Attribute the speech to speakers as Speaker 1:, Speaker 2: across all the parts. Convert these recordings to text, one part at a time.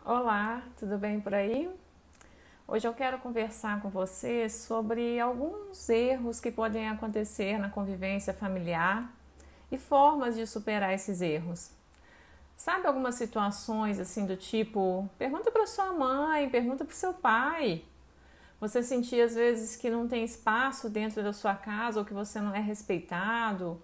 Speaker 1: Olá, tudo bem por aí? Hoje eu quero conversar com você sobre alguns erros que podem acontecer na convivência familiar e formas de superar esses erros. Sabe algumas situações assim do tipo, pergunta para sua mãe, pergunta para seu pai. Você sentir às vezes que não tem espaço dentro da sua casa ou que você não é respeitado,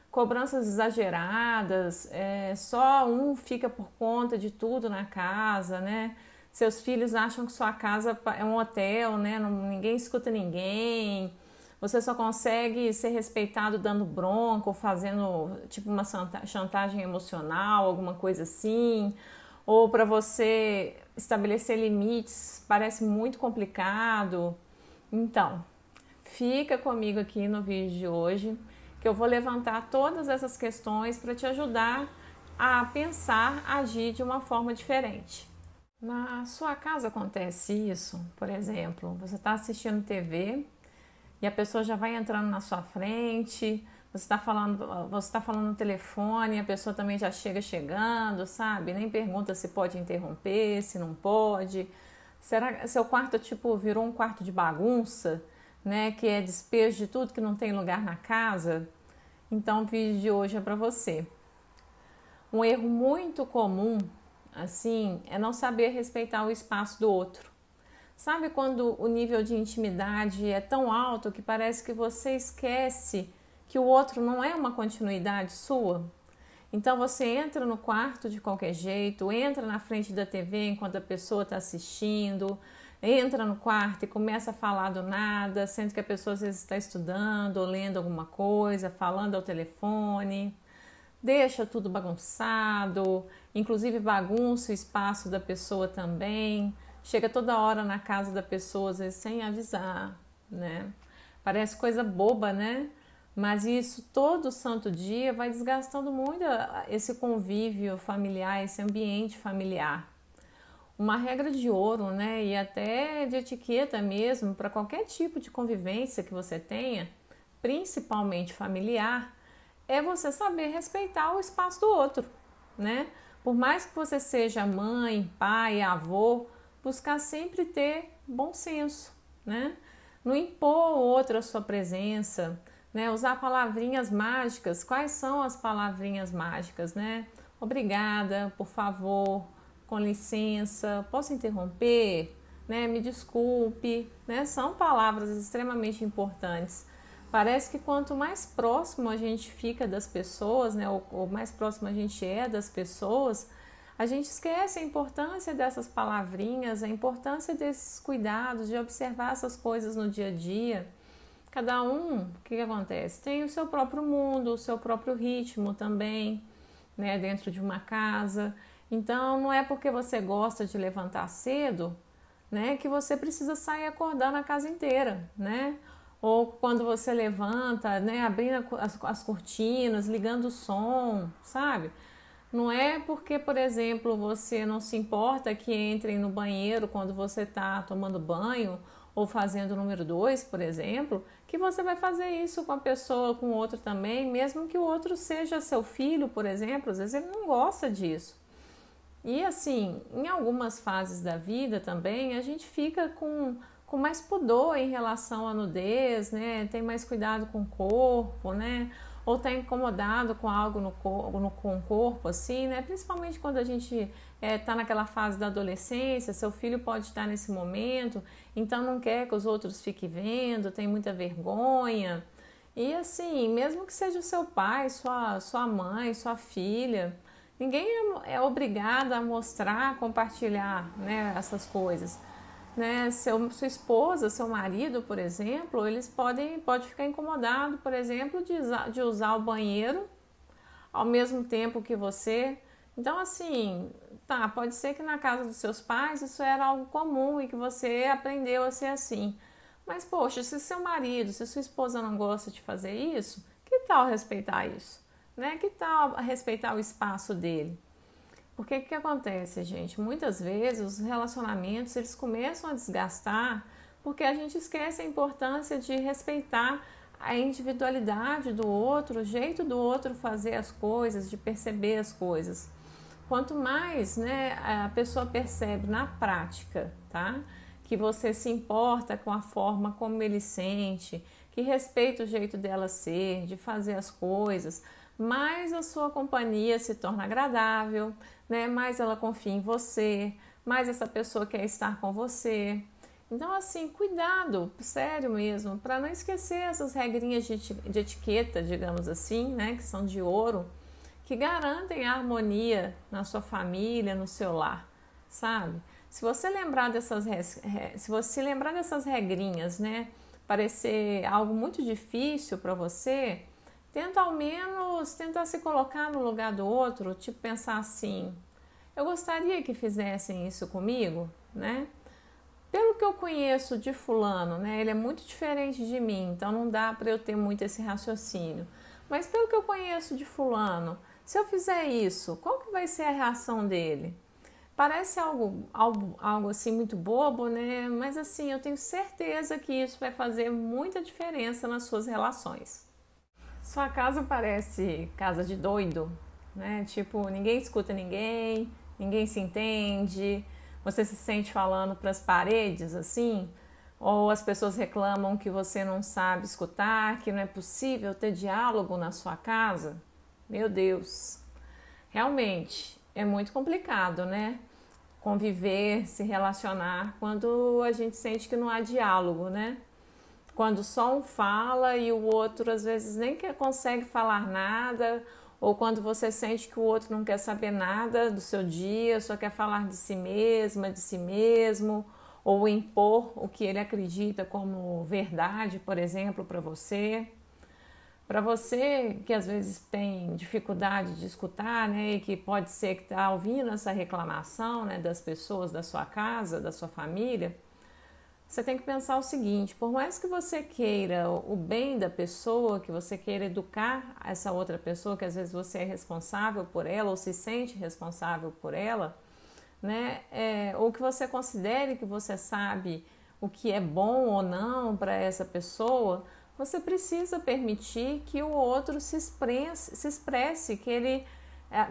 Speaker 1: cobranças exageradas, só um fica por conta de tudo na casa, né? Seus filhos acham que sua casa é um hotel, né? Ninguém escuta ninguém. Você só consegue ser respeitado dando bronca ou fazendo tipo uma chantagem emocional, alguma coisa assim. Ou para você estabelecer limites parece muito complicado. Então, fica comigo aqui no vídeo de hoje, que eu vou levantar todas essas questões para te ajudar a pensar, agir de uma forma diferente. Na sua casa acontece isso, por exemplo, você está assistindo TV e a pessoa já vai entrando na sua frente, você tá falando no telefone, a pessoa também já chega chegando, sabe? Nem pergunta se pode interromper, se não pode. Será que seu quarto tipo virou um quarto de bagunça, né? Que é despejo de tudo que não tem lugar na casa? Então o vídeo de hoje é para você. Um erro muito comum, assim, é não saber respeitar o espaço do outro. Sabe quando o nível de intimidade é tão alto que parece que você esquece que o outro não é uma continuidade sua? Então você entra no quarto de qualquer jeito, entra na frente da TV enquanto a pessoa está assistindo, entra no quarto e começa a falar do nada, sendo que a pessoa às vezes está estudando ou lendo alguma coisa, falando ao telefone. Deixa tudo bagunçado, inclusive bagunça o espaço da pessoa também. Chega toda hora na casa da pessoa, às vezes sem avisar, né? Parece coisa boba, né? Mas isso todo santo dia vai desgastando muito esse convívio familiar, esse ambiente familiar. Uma regra de ouro, né? E até de etiqueta mesmo, para qualquer tipo de convivência que você tenha, principalmente familiar, é você saber respeitar o espaço do outro, né? Por mais que você seja mãe, pai, avô, buscar sempre ter bom senso, né? Não impor ao outro a sua presença, né? Usar palavrinhas mágicas. Quais são as palavrinhas mágicas, né? Obrigada, por favor, com licença, posso interromper, né? Me desculpe, né? São palavras extremamente importantes. Parece que quanto mais próximo a gente fica das pessoas, né, ou mais próximo a gente é das pessoas, a gente esquece a importância dessas palavrinhas, a importância desses cuidados, de observar essas coisas no dia a dia. Cada um, o que acontece? Tem o seu próprio mundo, o seu próprio ritmo também, né, dentro de uma casa. Então, não é porque você gosta de levantar cedo, né, que você precisa sair acordando a casa inteira, né? Ou quando você levanta, né, abrindo as cortinas, ligando o som, sabe? Não é porque, por exemplo, você não se importa que entrem no banheiro quando você está tomando banho ou fazendo o número 2, por exemplo, que você vai fazer isso com a pessoa, com o outro também, mesmo que o outro seja seu filho, por exemplo, às vezes ele não gosta disso. E assim, em algumas fases da vida também, a gente fica com mais pudor em relação à nudez, né? Tem mais cuidado com o corpo, né? Ou tá incomodado com algo com o corpo, assim, né? Principalmente quando a gente tá naquela fase da adolescência, seu filho pode estar nesse momento, então não quer que os outros fiquem vendo, tem muita vergonha. E assim, mesmo que seja o seu pai, sua mãe, sua filha, ninguém é obrigado a mostrar, compartilhar, né, essas coisas. Né? Sua esposa, seu marido, por exemplo, eles pode ficar incomodado, por exemplo, de usar o banheiro ao mesmo tempo que você. Então, assim, tá, pode ser que na casa dos seus pais isso era algo comum e que você aprendeu a ser assim. Mas, poxa, se seu marido, se sua esposa não gosta de fazer isso, que tal respeitar isso? Né? Que tal respeitar o espaço dele? Porque o que acontece, gente? Muitas vezes os relacionamentos eles começam a desgastar porque a gente esquece a importância de respeitar a individualidade do outro, o jeito do outro fazer as coisas, de perceber as coisas. Quanto mais, né, a pessoa percebe na prática, tá? Que você se importa com a forma como ele sente, que respeita o jeito dela ser, de fazer as coisas, mais a sua companhia se torna agradável, né? Mais ela confia em você, mais essa pessoa quer estar com você. Então, assim, cuidado, sério mesmo, para não esquecer essas regrinhas de etiqueta, digamos assim, né? Que são de ouro, que garantem a harmonia na sua família, no seu lar, sabe? Se você lembrar dessas regrinhas, né, parecer algo muito difícil para você, tenta ao menos tentar se colocar no lugar do outro, tipo pensar assim: eu gostaria que fizessem isso comigo, né? Pelo que eu conheço de fulano, né, ele é muito diferente de mim, então não dá para eu ter muito esse raciocínio. Mas pelo que eu conheço de fulano, se eu fizer isso, qual que vai ser a reação dele? Parece algo assim muito bobo, né? Mas assim, eu tenho certeza que isso vai fazer muita diferença nas suas relações. Sua casa parece casa de doido, né? Tipo, ninguém escuta ninguém, ninguém se entende, você se sente falando para as paredes assim, ou as pessoas reclamam que você não sabe escutar, que não é possível ter diálogo na sua casa. Meu Deus, realmente é muito complicado, né? Conviver, se relacionar quando a gente sente que não há diálogo, né? Quando só um fala e o outro às vezes nem consegue falar nada, ou quando você sente que o outro não quer saber nada do seu dia, só quer falar de si mesma, de si mesmo, ou impor o que ele acredita como verdade, por exemplo, para você. Para você que às vezes tem dificuldade de escutar, né, e que pode ser que está ouvindo essa reclamação, né, das pessoas da sua casa, da sua família, você tem que pensar o seguinte: por mais que você queira o bem da pessoa, que você queira educar essa outra pessoa, que às vezes você é responsável por ela ou se sente responsável por ela, né, ou que você considere que você sabe o que é bom ou não para essa pessoa, você precisa permitir que o outro se expresse, que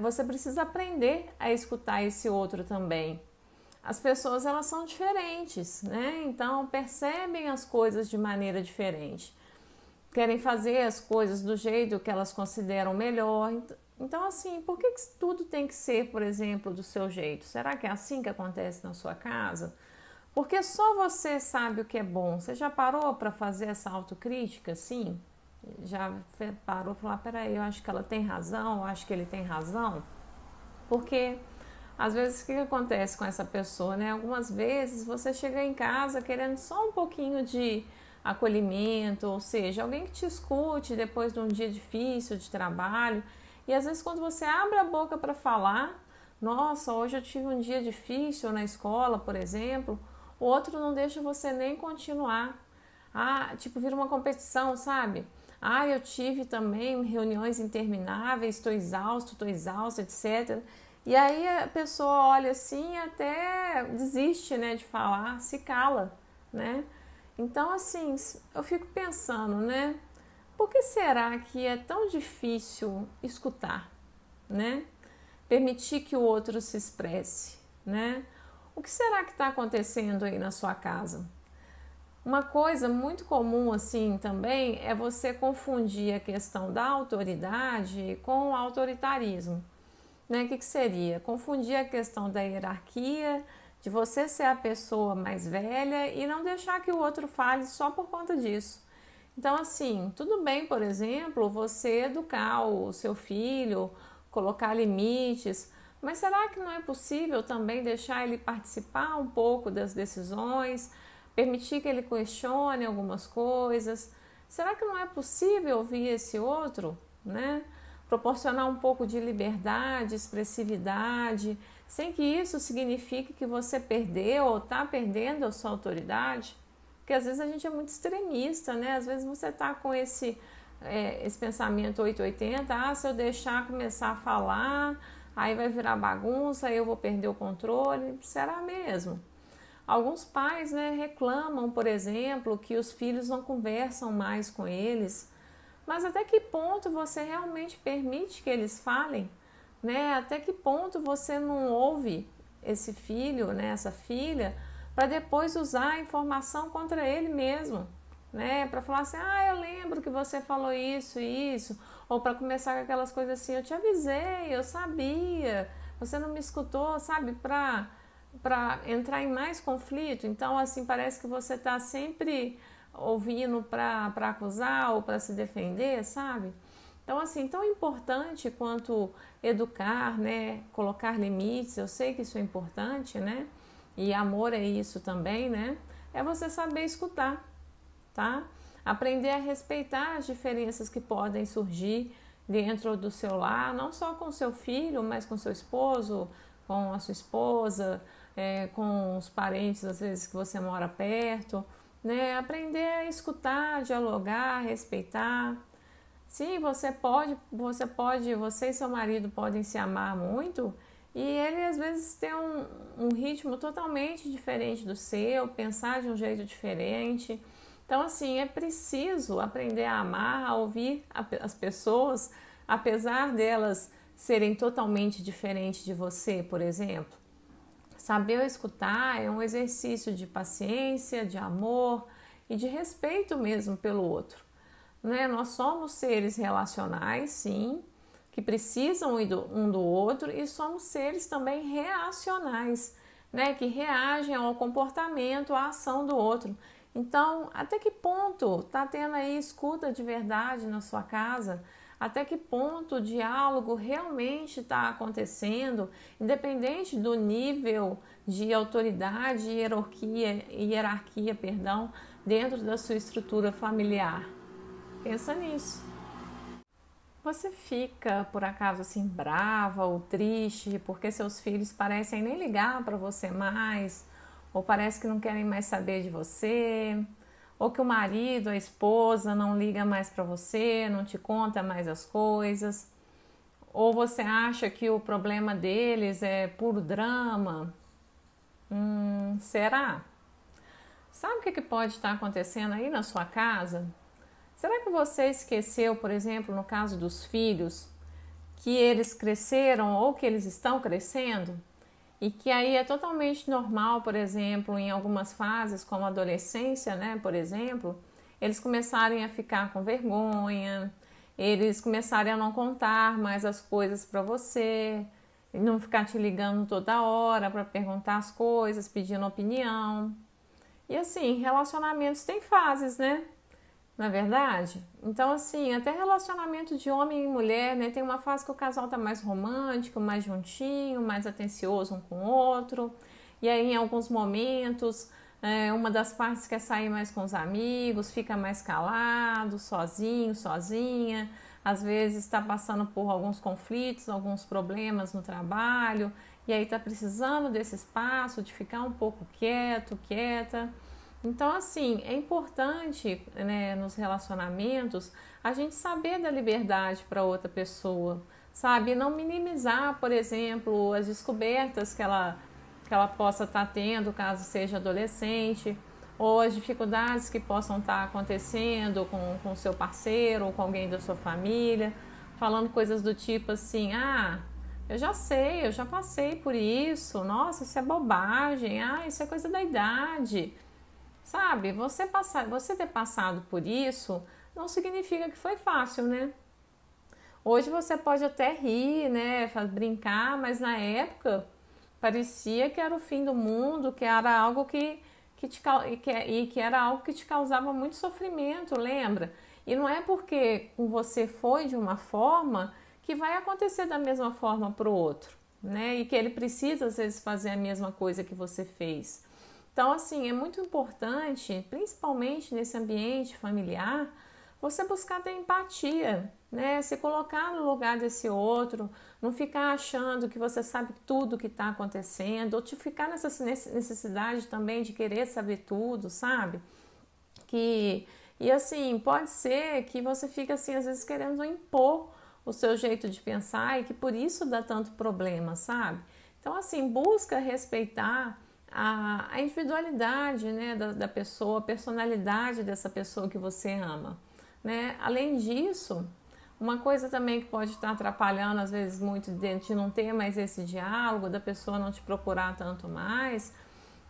Speaker 1: você precisa aprender a escutar esse outro também. As pessoas, elas são diferentes, né? Então percebem as coisas de maneira diferente, querem fazer as coisas do jeito que elas consideram melhor. Então, assim, por que tudo tem que ser, por exemplo, do seu jeito? Será que é assim que acontece na sua casa? Porque só você sabe o que é bom. Você já parou para fazer essa autocrítica, assim? Já parou para falar: peraí, eu acho que ela tem razão, eu acho que ele tem razão? Porque às vezes o que acontece com essa pessoa, né? Algumas vezes você chega em casa querendo só um pouquinho de acolhimento, ou seja, alguém que te escute depois de um dia difícil de trabalho. E às vezes quando você abre a boca para falar: nossa, hoje eu tive um dia difícil na escola, por exemplo, o outro não deixa você nem continuar. Ah, tipo, vira uma competição, sabe? Ah, eu tive também reuniões intermináveis, estou exausto, etc. E aí a pessoa olha assim e até desiste, né, de falar, se cala, né? Então, assim, eu fico pensando, né? Por que será que é tão difícil escutar, né? Permitir que o outro se expresse, né? O que será que está acontecendo aí na sua casa? Uma coisa muito comum assim também é você confundir a questão da autoridade com o autoritarismo. Né? O que seria? Confundir a questão da hierarquia, de você ser a pessoa mais velha e não deixar que o outro fale só por conta disso. Então, assim, tudo bem, por exemplo, você educar o seu filho, colocar limites, mas será que não é possível também deixar ele participar um pouco das decisões, permitir que ele questione algumas coisas? Será que não é possível ouvir esse outro, né? Proporcionar um pouco de liberdade, expressividade, sem que isso signifique que você perdeu ou está perdendo a sua autoridade? Porque às vezes a gente é muito extremista, né? Às vezes você está com esse pensamento 880, se eu deixar começar a falar, aí vai virar bagunça, aí eu vou perder o controle. Será mesmo? Alguns pais, né, reclamam, por exemplo, que os filhos não conversam mais com eles. Mas até que ponto você realmente permite que eles falem? Né? Até que ponto você não ouve esse filho, né, essa filha, para depois usar a informação contra ele mesmo? Né? Para falar assim, eu lembro que você falou isso e isso. Ou para começar com aquelas coisas assim, eu te avisei, eu sabia, você não me escutou, sabe? Para entrar em mais conflito. Então, assim, parece que você está sempre ouvindo para acusar ou para se defender, sabe? Então, assim, tão importante quanto educar, né? Colocar limites, eu sei que isso é importante, né? E amor é isso também, né? É você saber escutar, tá? Aprender a respeitar as diferenças que podem surgir dentro do seu lar, não só com seu filho, mas com seu esposo, com a sua esposa, com os parentes, às vezes, que você mora perto, né? Aprender a escutar, dialogar, respeitar. Sim, você e seu marido podem se amar muito e ele às vezes tem um ritmo totalmente diferente do seu, pensar de um jeito diferente. Então, assim, é preciso aprender a amar, a ouvir as pessoas, apesar delas serem totalmente diferentes de você, por exemplo. Saber escutar é um exercício de paciência, de amor e de respeito mesmo pelo outro. Né? Nós somos seres relacionais, sim, que precisam um do outro, e somos seres também reacionais, né? Que reagem ao comportamento, à ação do outro. Então, até que ponto está tendo aí escuta de verdade na sua casa? Até que ponto o diálogo realmente está acontecendo, independente do nível de autoridade e hierarquia, perdão, dentro da sua estrutura familiar? Pensa nisso. Você fica, por acaso, assim, brava ou triste porque seus filhos parecem nem ligar para você mais, ou parece que não querem mais saber de você, ou que o marido, a esposa não liga mais para você, não te conta mais as coisas, ou você acha que o problema deles é puro drama? Será? Sabe o que pode estar acontecendo aí na sua casa? Será que você esqueceu, por exemplo, no caso dos filhos, que eles cresceram ou que eles estão crescendo? E que aí é totalmente normal, por exemplo, em algumas fases, como a adolescência, né, por exemplo, eles começarem a ficar com vergonha, eles começarem a não contar mais as coisas para você, não ficar te ligando toda hora para perguntar as coisas, pedindo opinião. E assim, relacionamentos têm fases, né? Não é verdade? Então, assim, até relacionamento de homem e mulher, né? Tem uma fase que o casal tá mais romântico, mais juntinho, mais atencioso um com o outro. E aí, em alguns momentos, uma das partes quer sair mais com os amigos, fica mais calado, sozinho, sozinha. Às vezes está passando por alguns conflitos, alguns problemas no trabalho. E aí está precisando desse espaço, de ficar um pouco quieto, quieta. Então, assim, é importante, né, nos relacionamentos a gente saber da liberdade para outra pessoa, sabe? Não minimizar, por exemplo, as descobertas que ela possa estar tendo, caso seja adolescente, ou as dificuldades que possam estar acontecendo com o seu parceiro ou com alguém da sua família, falando coisas do tipo assim: eu já sei, eu já passei por isso, nossa, isso é bobagem, isso é coisa da idade. Sabe, você ter passado por isso não significa que foi fácil, né? Hoje você pode até rir, né, brincar, mas na época parecia que era o fim do mundo, que era algo que era algo que te causava muito sofrimento, lembra? E não é porque com você foi de uma forma que vai acontecer da mesma forma para o outro, né? E que ele precisa às vezes fazer a mesma coisa que você fez. Então, assim, é muito importante, principalmente nesse ambiente familiar, você buscar ter empatia, né? Se colocar no lugar desse outro, não ficar achando que você sabe tudo o que está acontecendo, ou te ficar nessa necessidade também de querer saber tudo, sabe? E assim, pode ser que você fique assim, às vezes querendo impor o seu jeito de pensar e que por isso dá tanto problema, sabe? Então, assim, busca respeitar a individualidade, né, da pessoa, a personalidade dessa pessoa que você ama, né? Além disso, uma coisa também que pode estar atrapalhando às vezes muito de não ter mais esse diálogo, da pessoa não te procurar tanto mais,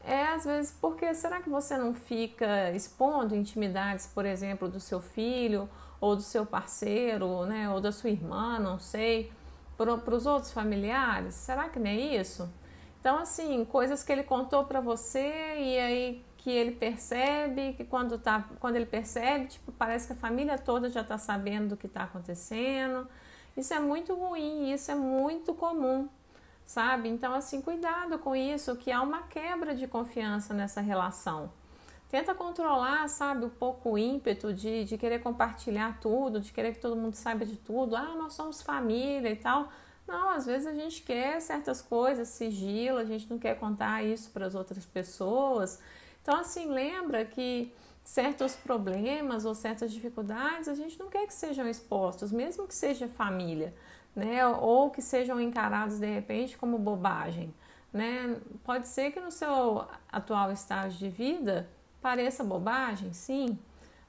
Speaker 1: é às vezes porque será que você não fica expondo intimidades, por exemplo, do seu filho ou do seu parceiro, né, ou da sua irmã, não sei, para os outros familiares? Será que não é isso? Então, assim, coisas que ele contou para você e aí que ele percebe, que quando ele percebe, tipo, parece que a família toda já está sabendo do que está acontecendo. Isso é muito ruim, isso é muito comum, sabe? Então, assim, cuidado com isso, que há uma quebra de confiança nessa relação. Tenta controlar, sabe, um pouco o ímpeto de querer compartilhar tudo, de querer que todo mundo saiba de tudo. Ah, nós somos família e tal. Não, às vezes a gente quer certas coisas, sigilo, a gente não quer contar isso para as outras pessoas. Então, assim, lembra que certos problemas ou certas dificuldades a gente não quer que sejam expostos, mesmo que seja família, né? Ou que sejam encarados de repente como bobagem, né? Pode ser que no seu atual estágio de vida pareça bobagem, sim,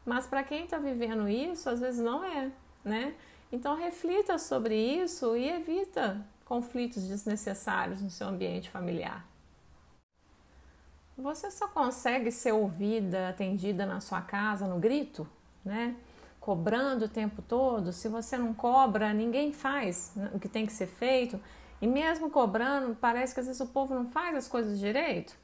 Speaker 1: mas para quem está vivendo isso, às vezes não é, né? Então reflita sobre isso e evita conflitos desnecessários no seu ambiente familiar. Você só consegue ser ouvida, atendida na sua casa no grito, né? Cobrando o tempo todo. Se você não cobra, ninguém faz o que tem que ser feito. E mesmo cobrando, parece que às vezes o povo não faz as coisas direito.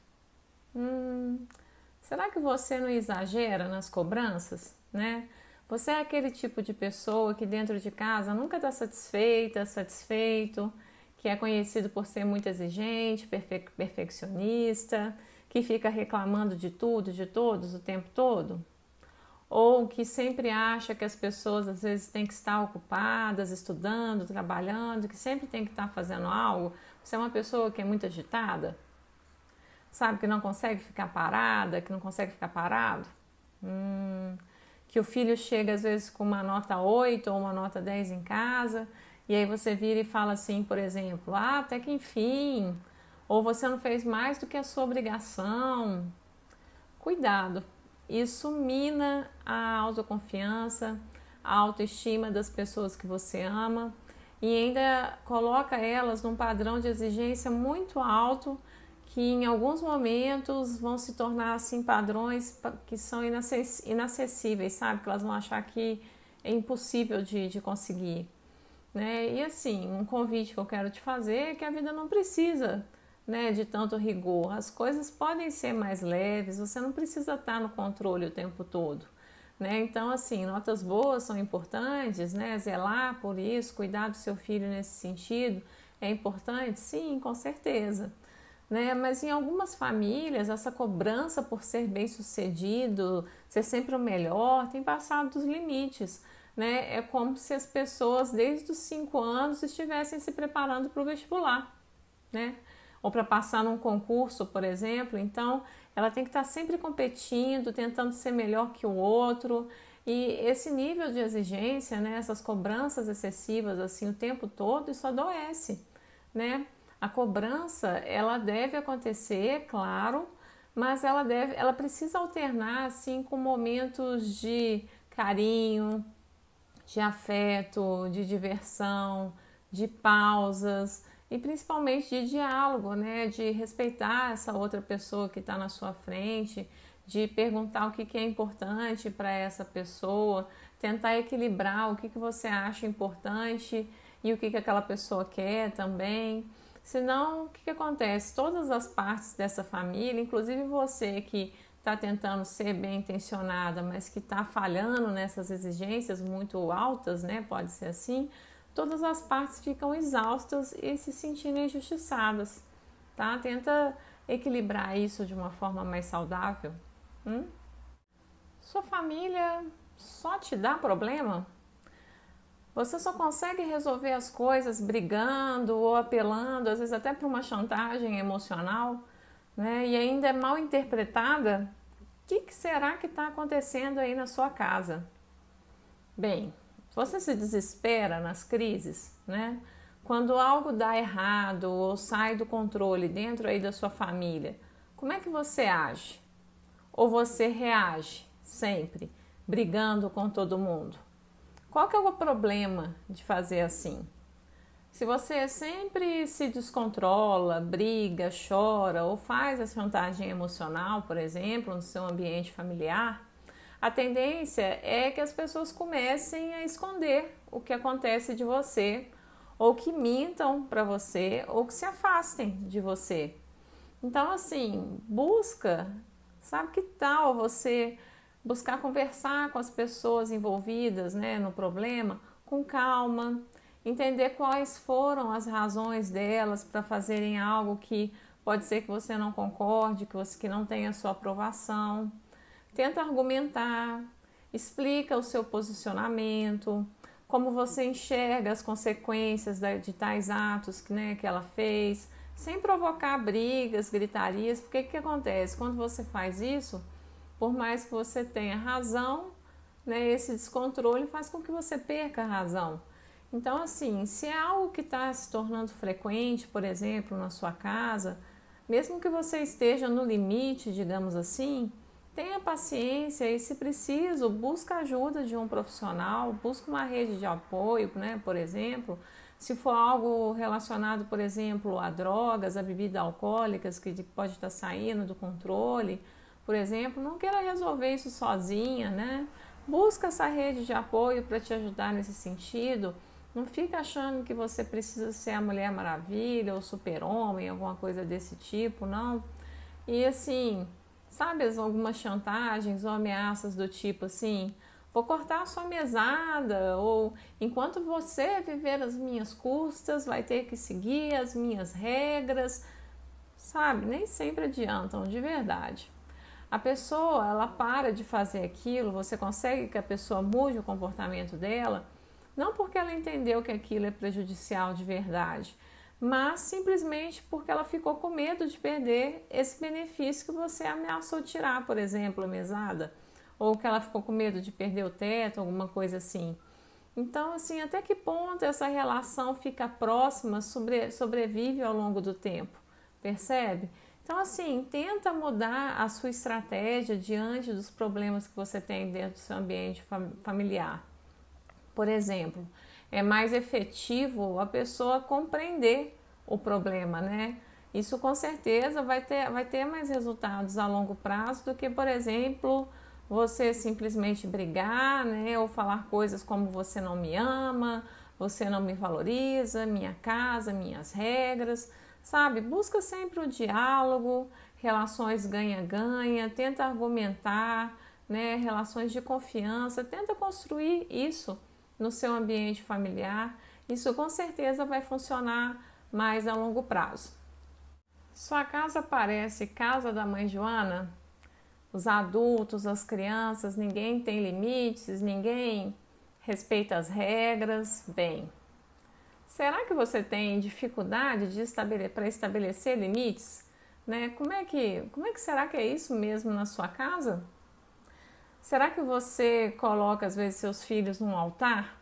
Speaker 1: Será que você não exagera nas cobranças, né? Você é aquele tipo de pessoa que dentro de casa nunca está satisfeita, satisfeito, que é conhecido por ser muito exigente, perfeccionista, que fica reclamando de tudo, de todos o tempo todo? Ou que sempre acha que as pessoas às vezes têm que estar ocupadas, estudando, trabalhando, que sempre tem que estar fazendo algo? Você é uma pessoa que é muito agitada? Sabe, que não consegue ficar parada, que não consegue ficar parado? Que o filho chega às vezes com uma nota 8 ou uma nota 10 em casa, e aí você vira e fala assim, por exemplo, ah, até que enfim, ou você não fez mais do que a sua obrigação. Cuidado, isso mina a autoconfiança, a autoestima das pessoas que você ama e ainda coloca elas num padrão de exigência muito alto que em alguns momentos vão se tornar assim padrões que são inacessíveis, sabe? Que elas vão achar que é impossível de conseguir, né? E assim, um convite que eu quero te fazer é que a vida não precisa, né, de tanto rigor. As coisas podem ser mais leves, você não precisa estar no controle o tempo todo, né? Então, assim, notas boas são importantes, né? Zelar por isso, cuidar do seu filho nesse sentido é importante? Sim, com certeza. Né? Mas em algumas famílias, essa cobrança por ser bem-sucedido, ser sempre o melhor, tem passado dos limites. Né? É como se as pessoas, desde os 5 anos, estivessem se preparando para o vestibular, né? Ou para passar num concurso, por exemplo. Então, ela tem que estar sempre competindo, tentando ser melhor que o outro. E esse nível de exigência, né? Essas cobranças excessivas assim o tempo todo, isso adoece, né? A cobrança, ela deve acontecer, claro, mas ela precisa alternar assim com momentos de carinho, de afeto, de diversão, de pausas e principalmente de diálogo, né? De respeitar essa outra pessoa que está na sua frente, de perguntar o que é importante para essa pessoa, tentar equilibrar o que você acha importante e o que aquela pessoa quer também. Senão, o que acontece? Todas as partes dessa família, inclusive você que está tentando ser bem intencionada, mas que está falhando nessas exigências muito altas, né? Pode ser assim. Todas as partes ficam exaustas e se sentindo injustiçadas, tá? Tenta equilibrar isso de uma forma mais saudável. Sua família só te dá problema? Você só consegue resolver as coisas brigando ou apelando, às vezes até para uma chantagem emocional, né? E ainda é mal interpretada. O que será que está acontecendo aí na sua casa? Bem, você se desespera nas crises, né? Quando algo dá errado ou sai do controle dentro aí da sua família, como é que você age? Ou você reage sempre, brigando com todo mundo? Qual que é o problema de fazer assim? Se você sempre se descontrola, briga, chora ou faz a chantagem emocional, por exemplo, no seu ambiente familiar, a tendência é que as pessoas comecem a esconder o que acontece de você, ou que mintam para você, ou que se afastem de você. Então, assim, sabe que tal você buscar conversar com as pessoas envolvidas, né, no problema, com calma, entender quais foram as razões delas para fazerem algo que pode ser que você não concorde, que não tenha sua aprovação. Tenta argumentar, explica o seu posicionamento, como você enxerga as consequências de tais atos que ela fez, sem provocar brigas, gritarias, porque o que acontece? Quando você faz isso, por mais que você tenha razão, né, esse descontrole faz com que você perca a razão. Então, assim, se é algo que está se tornando frequente, por exemplo, na sua casa, mesmo que você esteja no limite, digamos assim, tenha paciência e, se preciso, busca a ajuda de um profissional, busca uma rede de apoio, né, por exemplo. Se for algo relacionado, por exemplo, a drogas, a bebidas alcoólicas, que pode estar saindo do controle, por exemplo, não queira resolver isso sozinha, né? Busca essa rede de apoio para te ajudar nesse sentido. Não fica achando que você precisa ser a Mulher Maravilha ou Super-Homem, alguma coisa desse tipo, não. E assim, sabe algumas chantagens ou ameaças do tipo assim, vou cortar a sua mesada, ou enquanto você viver às minhas custas, vai ter que seguir as minhas regras, sabe? Nem sempre adiantam, de verdade. A pessoa, ela para de fazer aquilo, você consegue que a pessoa mude o comportamento dela, não porque ela entendeu que aquilo é prejudicial de verdade, mas simplesmente porque ela ficou com medo de perder esse benefício que você ameaçou tirar, por exemplo, a mesada, ou que ela ficou com medo de perder o teto, alguma coisa assim. Então, assim, até que ponto essa relação fica próxima, sobrevive ao longo do tempo, percebe? Então, assim, tenta mudar a sua estratégia diante dos problemas que você tem dentro do seu ambiente familiar. Por exemplo, é mais efetivo a pessoa compreender o problema, né? Isso com certeza vai ter mais resultados a longo prazo do que, por exemplo, você simplesmente brigar, né? Ou falar coisas como você não me ama, você não me valoriza, minha casa, minhas regras, sabe? Busca sempre o diálogo, relações ganha-ganha, tenta argumentar, né? Relações de confiança, tenta construir isso no seu ambiente familiar. Isso com certeza vai funcionar mais a longo prazo. Sua casa parece casa da mãe Joana? Os adultos, as crianças, ninguém tem limites, ninguém respeita as regras. Bem, será que você tem dificuldade para estabelecer limites? Né? Como é que será que é isso mesmo na sua casa? Será que você coloca às vezes seus filhos num altar?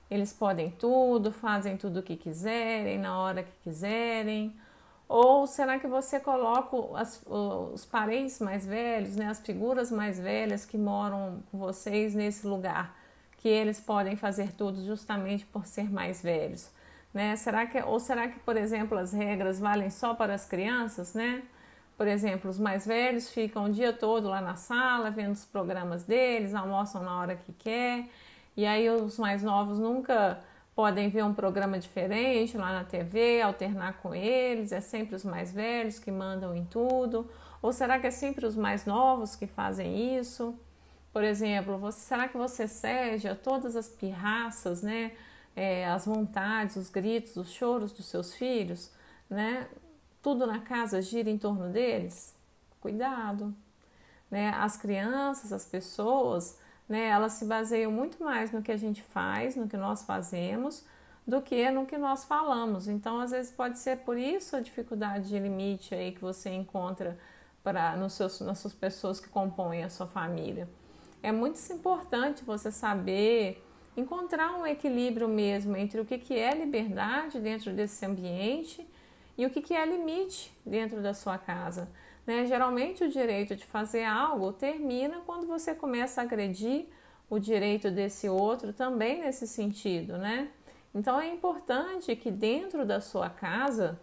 Speaker 1: Eles podem tudo, fazem tudo o que quiserem, na hora que quiserem? Ou será que você coloca os parentes mais velhos, né, as figuras mais velhas que moram com vocês nesse lugar, que eles podem fazer tudo justamente por ser mais velhos? Né? Será que, por exemplo, as regras valem só para as crianças, né? Por exemplo, os mais velhos ficam o dia todo lá na sala, vendo os programas deles, almoçam na hora que quer, e aí os mais novos nunca podem ver um programa diferente lá na TV, alternar com eles, é sempre os mais velhos que mandam em tudo, ou será que é sempre os mais novos que fazem isso? Por exemplo, será que você cede a todas as pirraças, né? As vontades, os gritos, os choros dos seus filhos, né? Tudo na casa gira em torno deles? Cuidado, né? As crianças, as pessoas, né, elas se baseiam muito mais no que a gente faz, no que nós fazemos, do que no que nós falamos. Então, às vezes pode ser por isso a dificuldade de limite aí que você encontra nas suas pessoas que compõem a sua família. É muito importante você saber encontrar um equilíbrio mesmo entre o que é liberdade dentro desse ambiente e o que é limite dentro da sua casa. né? Geralmente o direito de fazer algo termina quando você começa a agredir o direito desse outro também nesse sentido, né? Então é importante que dentro da sua casa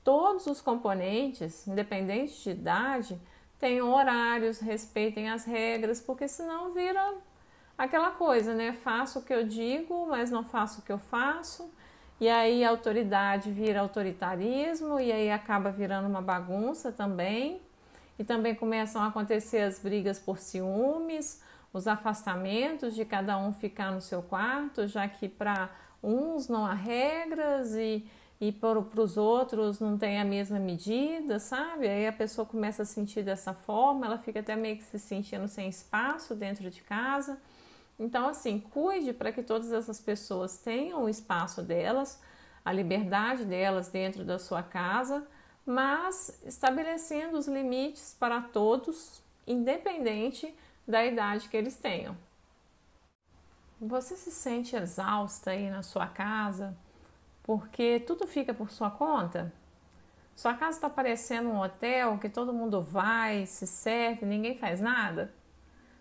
Speaker 1: todos os componentes, independente de idade, tenham horários, respeitem as regras, porque senão vira aquela coisa, né? Faço o que eu digo, mas não faço o que eu faço. E aí a autoridade vira autoritarismo e aí acaba virando uma bagunça também. E também começam a acontecer as brigas por ciúmes, os afastamentos de cada um ficar no seu quarto, já que para uns não há regras e para os outros não tem a mesma medida, sabe? Aí a pessoa começa a sentir dessa forma, ela fica até meio que se sentindo sem espaço dentro de casa. Então, assim, cuide para que todas essas pessoas tenham o espaço delas, a liberdade delas dentro da sua casa, mas estabelecendo os limites para todos, independente da idade que eles tenham. Você se sente exausta aí na sua casa porque tudo fica por sua conta? Sua casa está parecendo um hotel que todo mundo vai, se serve, ninguém faz nada?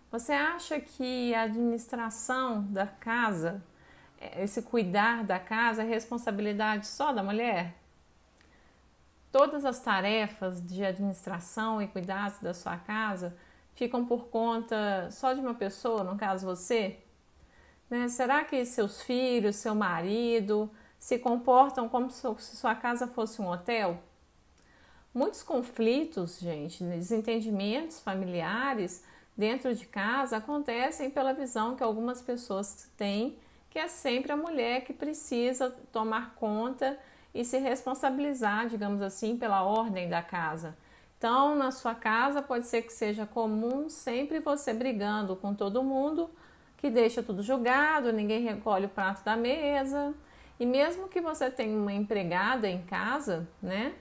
Speaker 1: Você acha que a administração da casa, esse cuidar da casa, é responsabilidade só da mulher? Todas as tarefas de administração e cuidados da sua casa ficam por conta só de uma pessoa, no caso você? Né? Será que seus filhos, seu marido se comportam como se sua casa fosse um hotel? Muitos conflitos, gente, desentendimentos familiares dentro de casa acontecem pela visão que algumas pessoas têm, que é sempre a mulher que precisa tomar conta e se responsabilizar, digamos assim, pela ordem da casa. Então, na sua casa pode ser que seja comum sempre você brigando com todo mundo, que deixa tudo jogado, ninguém recolhe o prato da mesa. E mesmo que você tenha uma empregada em casa, né?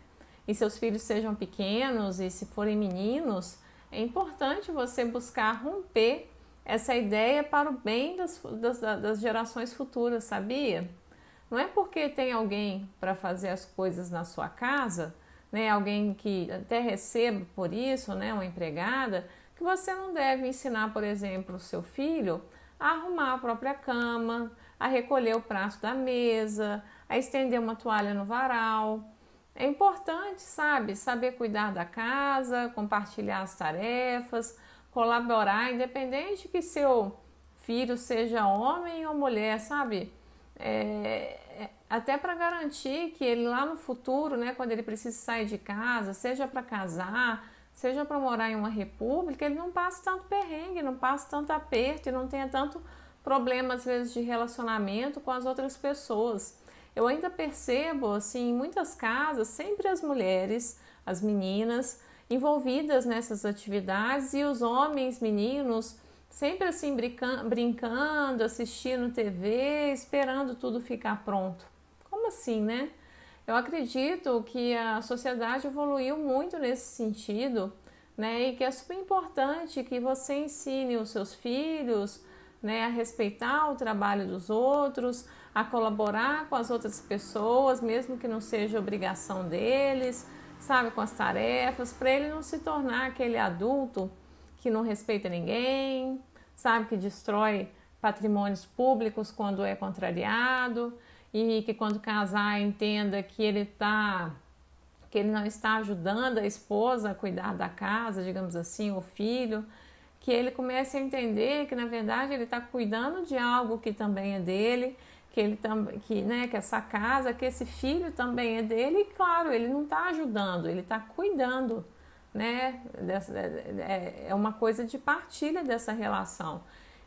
Speaker 1: E seus filhos sejam pequenos e se forem meninos, é importante você buscar romper essa ideia para o bem das gerações futuras, sabia? Não é porque tem alguém para fazer as coisas na sua casa, né, alguém que até receba por isso, né, uma empregada, que você não deve ensinar, por exemplo, o seu filho a arrumar a própria cama, a recolher o prato da mesa, a estender uma toalha no varal. É importante, sabe, saber cuidar da casa, compartilhar as tarefas, colaborar, independente que seu filho seja homem ou mulher, sabe? Até para garantir que ele lá no futuro, né, quando ele precisa sair de casa, seja para casar, seja para morar em uma república, ele não passe tanto perrengue, não passe tanto aperto e não tenha tanto problema, às vezes, de relacionamento com as outras pessoas. Eu ainda percebo, assim, em muitas casas, sempre as mulheres, as meninas, envolvidas nessas atividades e os homens, meninos, sempre assim brincando, assistindo TV, esperando tudo ficar pronto. Como assim, né? Eu acredito que a sociedade evoluiu muito nesse sentido, né? E que é super importante que você ensine os seus filhos, né, a respeitar o trabalho dos outros, a colaborar com as outras pessoas, mesmo que não seja obrigação deles, sabe, com as tarefas, para ele não se tornar aquele adulto que não respeita ninguém, sabe, que destrói patrimônios públicos quando é contrariado e que quando casar entenda que ele não está ajudando a esposa a cuidar da casa, digamos assim, o filho, que ele comece a entender que na verdade ele está cuidando de algo que também é dele, que essa casa, que esse filho também é dele, e claro, ele não está ajudando, ele está cuidando, né? É uma coisa de partilha dessa relação.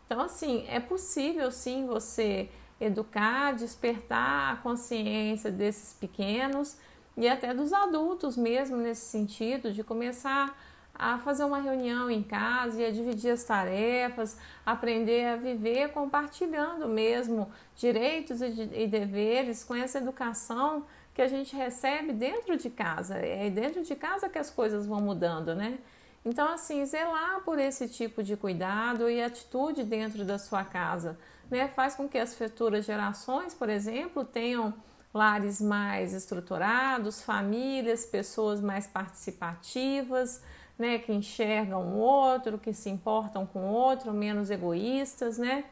Speaker 1: Então, assim, é possível sim você educar, despertar a consciência desses pequenos e até dos adultos mesmo nesse sentido, de começar a fazer uma reunião em casa e a dividir as tarefas, aprender a viver compartilhando mesmo direitos e deveres com essa educação que a gente recebe dentro de casa. É dentro de casa que as coisas vão mudando, né? Então, assim, zelar por esse tipo de cuidado e atitude dentro da sua casa, né? Faz com que as futuras gerações, por exemplo, tenham lares mais estruturados, famílias, pessoas mais participativas, né, que enxergam o outro, que se importam com o outro, menos egoístas, né?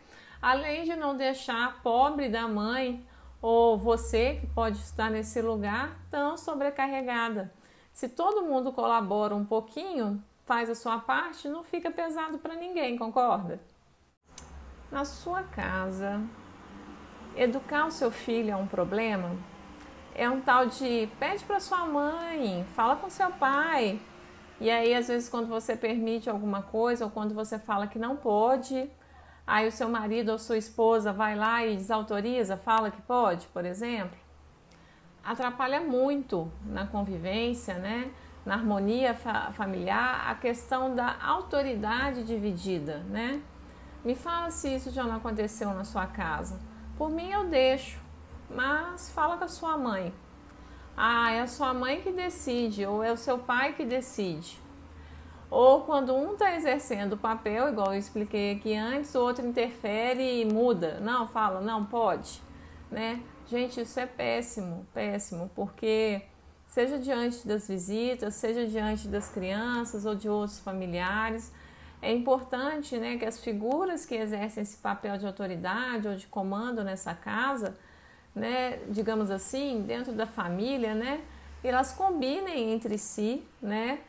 Speaker 1: Além de não deixar pobre da mãe ou você que pode estar nesse lugar tão sobrecarregada. Se todo mundo colabora um pouquinho, faz a sua parte, não fica pesado para ninguém, concorda? Na sua casa, educar o seu filho é um problema? É um tal de pede para sua mãe, fala com seu pai. E aí, às vezes, quando você permite alguma coisa ou quando você fala que não pode, aí o seu marido ou sua esposa vai lá e desautoriza, fala que pode, por exemplo, atrapalha muito na convivência, né? Na harmonia familiar, a questão da autoridade dividida, né? Me fala se isso já não aconteceu na sua casa. Por mim eu deixo, mas fala com a sua mãe. Ah, é a sua mãe que decide, ou é o seu pai que decide. Ou quando um está exercendo o papel, igual eu expliquei aqui antes, o outro interfere e muda. Não, fala, não pode, né? Gente, isso é péssimo, péssimo, porque seja diante das visitas, seja diante das crianças ou de outros familiares, é importante, né, que as figuras que exercem esse papel de autoridade ou de comando nessa casa, né, digamos assim, dentro da família, né, elas combinem entre si, né,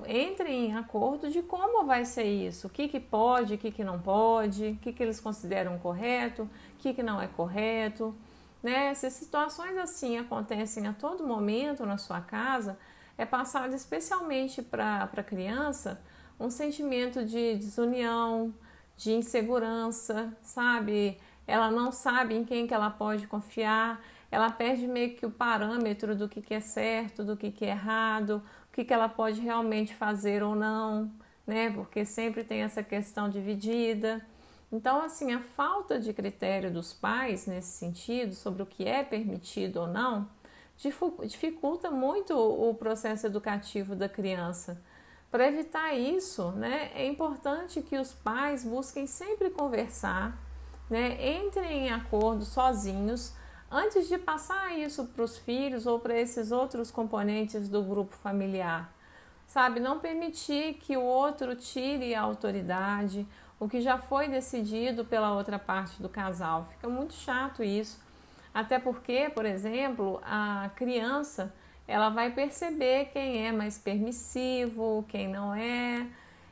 Speaker 1: entrem em acordo de como vai ser isso, o que pode, o que não pode, o que eles consideram correto, o que não é correto, né? Se situações assim acontecem a todo momento na sua casa, é passado especialmente para a criança um sentimento de desunião, de insegurança, sabe? Ela não sabe em quem que ela pode confiar, ela perde meio que o parâmetro do que é certo, do que é errado, o que ela pode realmente fazer ou não, né? Porque sempre tem essa questão dividida. Então, assim, a falta de critério dos pais nesse sentido, sobre o que é permitido ou não, dificulta muito o processo educativo da criança. Para evitar isso, né, é importante que os pais busquem sempre conversar, né, entrem em acordo sozinhos, antes de passar isso para os filhos ou para esses outros componentes do grupo familiar. Sabe, não permitir que o outro tire a autoridade, o que já foi decidido pela outra parte do casal. Fica muito chato isso. Até porque, por exemplo, a criança ela vai perceber quem é mais permissivo, quem não é,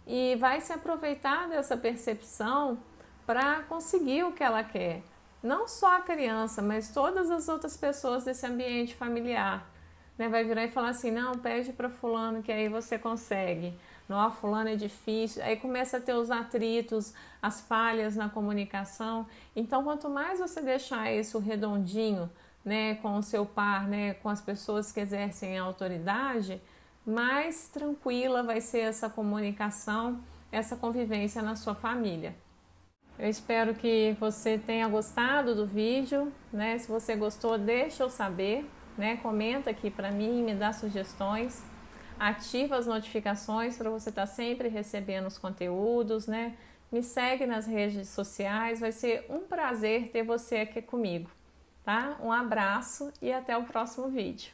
Speaker 1: e vai se aproveitar dessa percepção para conseguir o que ela quer. Não só a criança, mas todas as outras pessoas desse ambiente familiar. Né? Vai virar e falar assim, não, pede para fulano que aí você consegue. Não, fulano é difícil. Aí começa a ter os atritos, as falhas na comunicação. Então, quanto mais você deixar isso redondinho, né, com o seu par, né, com as pessoas que exercem a autoridade, mais tranquila vai ser essa comunicação, essa convivência na sua família. Eu espero que você tenha gostado do vídeo, né? Se você gostou, deixa eu saber, né? Comenta aqui para mim, me dá sugestões, ativa as notificações para você estar sempre recebendo os conteúdos, né? Me segue nas redes sociais, vai ser um prazer ter você aqui comigo, tá? Um abraço e até o próximo vídeo.